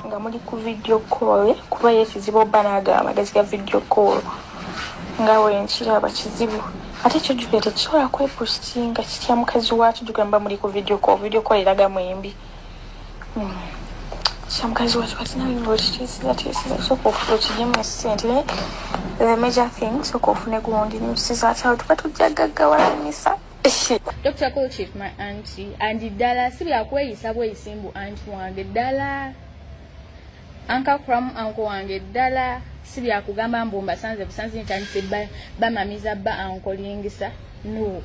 nga muli ku video call kuba yekizibu banaga amagezi ga video call nga wenkiraba kizibu ate kyo jukira tekisobola kwepostinga kitya mukazi wacu jugamba muli ku video call eraga mwembi mukazi wacu kati nawe ng'okitiisira sooka ofuna okigemu sente the major thing sooka ofune gundi nimusiza atawo tuba tujja gaggawalanisa. Dr. Call Chief, my auntie, and Dala, Sibia Kway, Subway Simbu, Aunt Wange Dala, Uncle from Uncle Wange Dala, Sibia Kugama, Bomba, Sons of Sansin, and Bamamiza, Ba, Uncle Yingisa. No.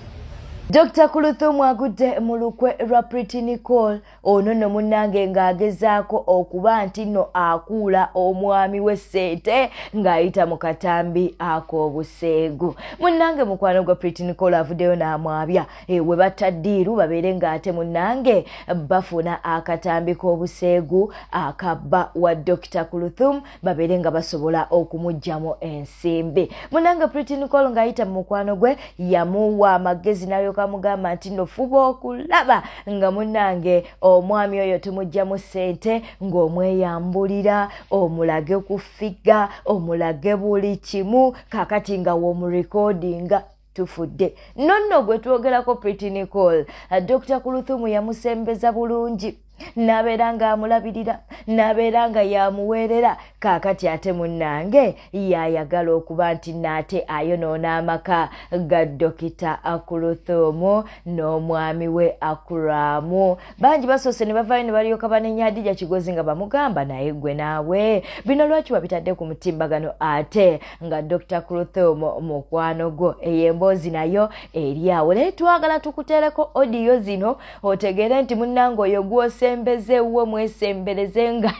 Dr. Kuluthumu agudde mu lukwe lwa Pretty Nicole ono nno munnange ng'agezaako okuba nti nno akuula omwami w'essente ng'ayita mu katambi ak'obuseegu. Munnange mukwano gwa Pretty Nicole avuddeyo n'amwabya we bataddiiru babeere ng'ate munnange bafuna akatambi k'obuseegu akabba wa Dr. Kuluthumu babeere nga basobola okumuggyamu ensimbi. Munnange Pretty Nicole ng'ayita mu mukwano gwe yamuwa amagezi nayo kamugamba nti no fuba okulaba nga munnange omwami oyo tumuggyamu ssente ng'omweyambulira omulage kufiga omulage buli kimu kakati nga w'omurekodinga tufudde nonno gwe twogerako Pretty Nicole Dr. Kuluthumu yamusembeza bulungi nabeera ng'amulabirira nabeera nga yamuweerera kaakati ate munnange yayagala okuba nti naate ayonoona amaka ga Dokita Kuluthumu n'omwami we Akuramu. Bangi basoose ne bavaayo ne balyoka banenya Adija Kigozi nga bamugamba naye gwe naawe bino lwaki wabitadde ku mutimbagano ate nga Dr. Kuluthumu mukwano gwo ey'emboozi nayo eri awo. Naye twagala tukuteereko odiyo zino otegeere nti munnange oyo gwose mbeze uwe mwesembereze nga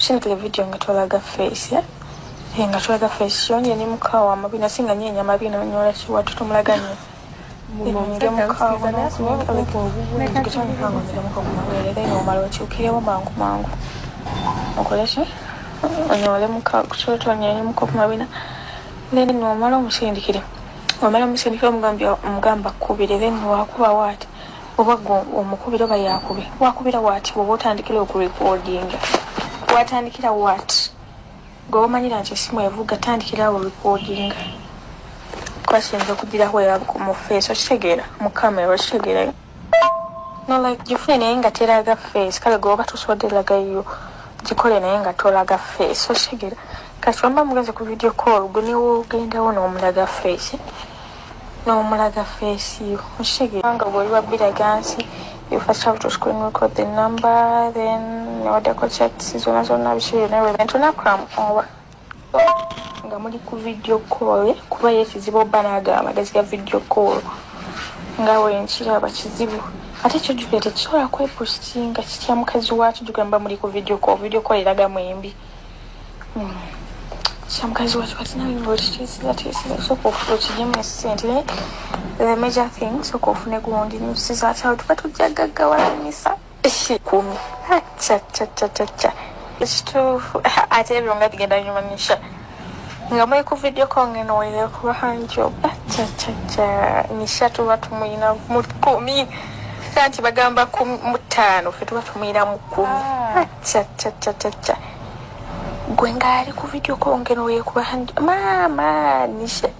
Shintule video nga twalaga face ya nga twalaga face yonye ni mukawa mabina singa nyenya mabina nyola chiwa tutumulaganye nge mukawa na suwa aleko kitani hango ndio mukawa mwele no malo chukire mangu okolesha onyole mukawa kuchoto nyenya mukawa mabina nene no malo musindikire mugamba kubire then wakuba wati obago omukubira bayakube wakubira wati bo otandikira okurecordinga watandikira wati go manyira nti simu evuga tandikira wo recording kwashenza kugira ho ya mu face okitegera mu camera okitegera no like jifune nga teraga face kale go batusoderaga yo gikole naye nga tolaga face okitegera kachamba mugenze ku video call guni wo genda wono omulaga face no mulaga face you anga boy wabira gansi you first have to screen record the number then no the chat season na bishire na event na cram over nga muri ku video call kuba yekizibu banaga amagezi ga video call nga wenkiraba kizibu ate kyo jukira tekisobola kwepostinga kitya mukazi wacu jugamba muri ku video call eraga mwembi mukazi wacu kati nawe ng'okitiisira sooka ofuna okigemu sente the major thing sooka ofune gundi nimusiza atawo tuba tujja gaggawalanisa kumi ekituufu ate ebyo nga bigenda nyumanisha nga muli ku video call ngeno waire kuba hanjo nisha tuba tumuyina mu 10 kanti bagamba mu 5 fe tuba tumuyina mu 10 Gwengali ku video call ngeno yekuba mama nishe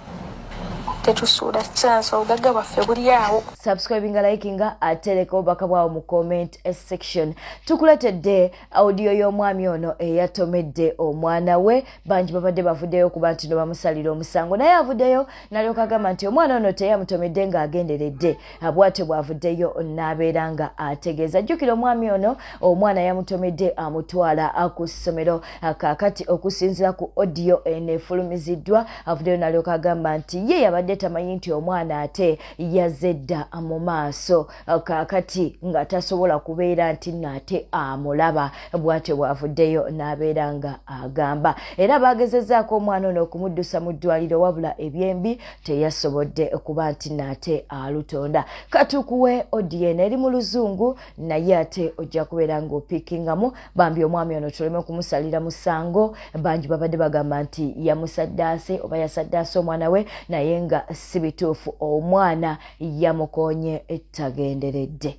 tetusula chance ogaga baffe buli awo. Subscribing, liking, atereko bakabwa mu comment section. Tukuletedde audio y'omwami ono eyatomedde omwana we banji babadde bavuddeyo kuba nti no bamusalira omusango naye avuddeyo nalyoka agamba nti omwana ono teyamutomedde ng'agenderedde abwate bwavuddeyo n'abeera nga ategeeza. Jjukira omwami ono omwana yamutomedde amutwala ku ssomero kaakati okusinziira ku audio enefulumiziddwa avuddeyo nalyoka agamba nti ye yabadde tamanyi nti omwana ate yazedda mu maaso kaakati nga tasobola kubeera nti nate amulaba bwate bwavuddeyo n'abeera nga agamba era bagezezaako omwana ono okumuddusa mu ddwaliro wabula ebyembi teyasobodde kuba nti nate alutonda. Katukuwe ODN eri mu luzungu naye ate ojja kubeera ng'opikingamu bambi omwami ono tuleme okumusalira musango bangi babadde bagamba nti yamusaddaase oba yasaddaase omwana we naye nga si bituufu omwana yamukonye ettagenderedde.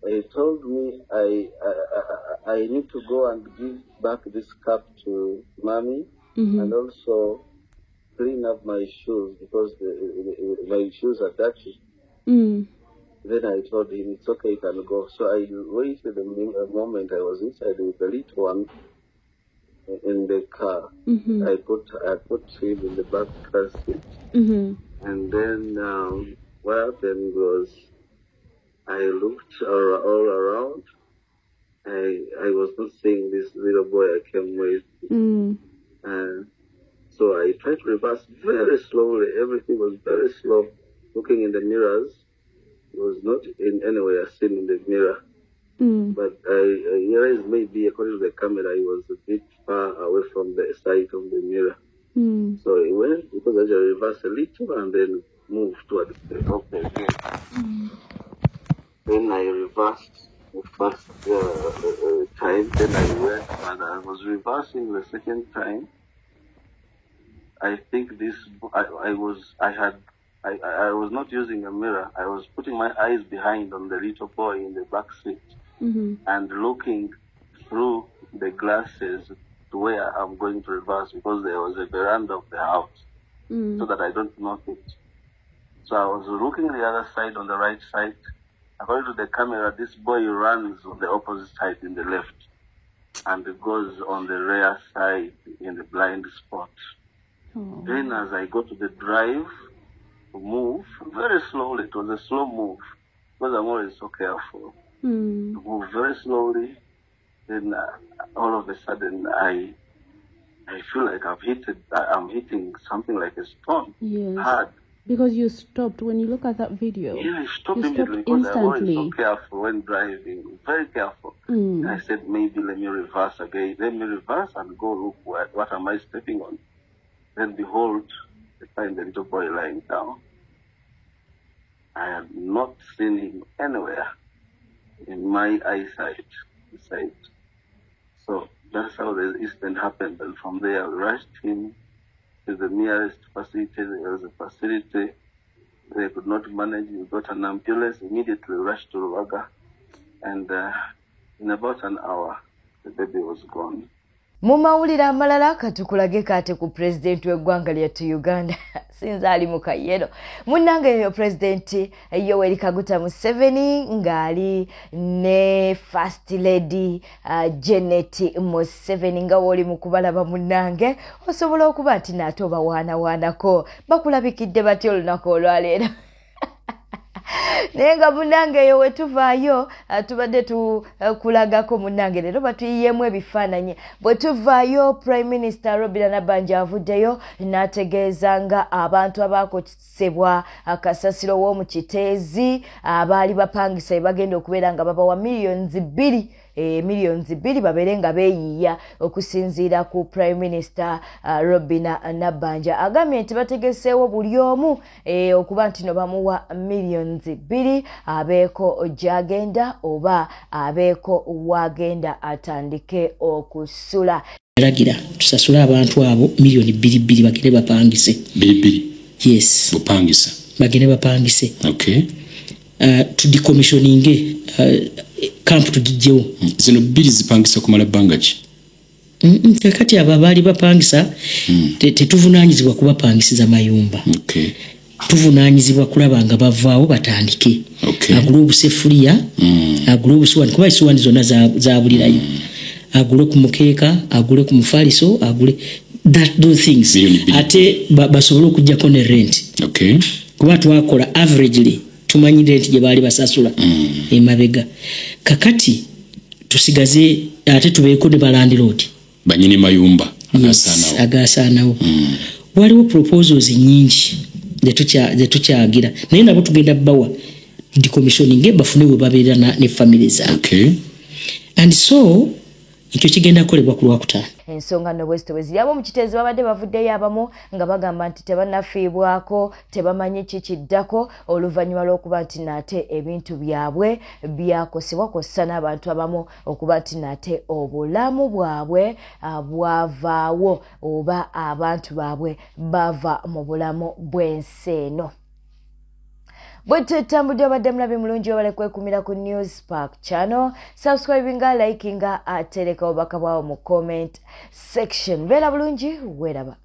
He told me I need to go and give back this cap to mommy, and also clean up my shoes because my shoes are dirty. Then I told him, it's okay, you can go. So I waited a moment. I was inside with the little one in the car. I put him in the back car seat. And then what happened was I looked all around. I was not seeing this little boy I came with. So I tried to reverse very slowly. Everything was very slow. Looking in the mirrors, it was not in any way seen in the mirror. But I realized maybe according to the camera, I was a bit far away from the side of the mirror. So I went because I reversed a little and then moved towards the gate. Then I reversed the first time. Then I went and I was reversing the second time. I think I was not using a mirror. I was putting my eyes behind on the little boy in the back seat and looking through the glasses to where I'm going to reverse because there was a veranda of the house so that I don't knock it. So I was looking the other side on the right side. According to the camera, this boy runs on the opposite side in the left and goes on the rear side in the blind spot. Then as I go to the drive, move very slowly. It was a slow move because I'm always so careful. Move very slowly. Then all of a sudden I feel like I'm hitting something like a stone. Yes. Hard. Because you stopped when you look at that video. Yeah, I stopped immediately because I'm always so careful when driving. Very careful. And I said, maybe let me reverse again. Let me reverse and go look what am I stepping on. Then behold, I find the little boy lying down. I have not seen him anywhere in my eyesight. So that's how the incident happened. And from there, I rushed him to the nearest facility. There was a facility they could not manage. We got an ambulance, immediately rushed to Ruwaga. And in about an hour, the baby was gone. Mu mawulire amalala katukulage kate ku president w'eggwanga lyattu Uganda sinza ali mu kayero munnange eyo president Yoweri Kaguta Museveni ng'ali ne first lady Janet Museveni nga woli mu kubalaba munnange osobola okuba nti naate obawaanawaanako bakulabikidde batya olunaku olwaleero Nenga munange eyo wetuvaayo tubadde tukulagako munange leero batuyiyemu ebifaananyi bwe tuvaayo Prime Minister Robinah Nabbanja avuddeyo n'ategeeza nga abantu abaakosebwa akasasiro w'omu Kiteezi abaali bapangisa bagenda okubeera nga babawa millions 2 babeere nga beeyiya okusinziira ku Prime Minister Robinah Nabbanja agambye nti bategeseewo buli omu okuba nti no bamuwa millions 2 abeeko gy'agenda oba abeeko wagenda atandike okusula. Ragira tusasula abantu abo million 2 bagende bapangise. 2. Yes. Bapangisa. Bagende bapangise. Okay. To decommissioning camp tugijjewo. Zino 2 zipangisa kumala bangachi. Kakati aba baali bapangisa tetuvunaanyizibwa kubapangisiza mayumba. Okay. Tuvunaanyizibwa kulaba nga bavaawo batandike. Okay. Agule obusefuliya, agule obusuwani kuba isuwani zonna zaabulirayo. Agule ku mukeeka, agule ku mufaliso, agule those things. Ate basobole okujjako ne rent. Okay. Kuba twakola averagely tumanyi rent gye baali basasula emabega. Kakati tusigaze ate tubeeko ne balandlord. Banyini mayumba agasaanawo. Waliwo proposals nyingi ze tukyagira naye nabo tugenda bawa decommissioning bafune we babeera ne family zaabwe. Okay. And so ekyo kigenda kukolebwa ku Lwakutaano. Ensonga no West Wezi yabo mu Kiteezi babadde bavuddeyo abamu nga bagamba nti tebannafiibwako tebamanyi kikiddako oluvannyuma lw'okuba nti naate ebintu byabwe byakosebwa kw'ossa n'abantu abamu okuba nti naate obulamu bwabwe bwavaawo oba abantu baabwe bava mu bulamu bw'ensi eno. bwetyo tambudde abadde mulabe mulungi obale kwekumira ku News Park channel. Subscribinga, likinga, tereka obubaka bwawo mu comment section. Beera bulungi, weeraba.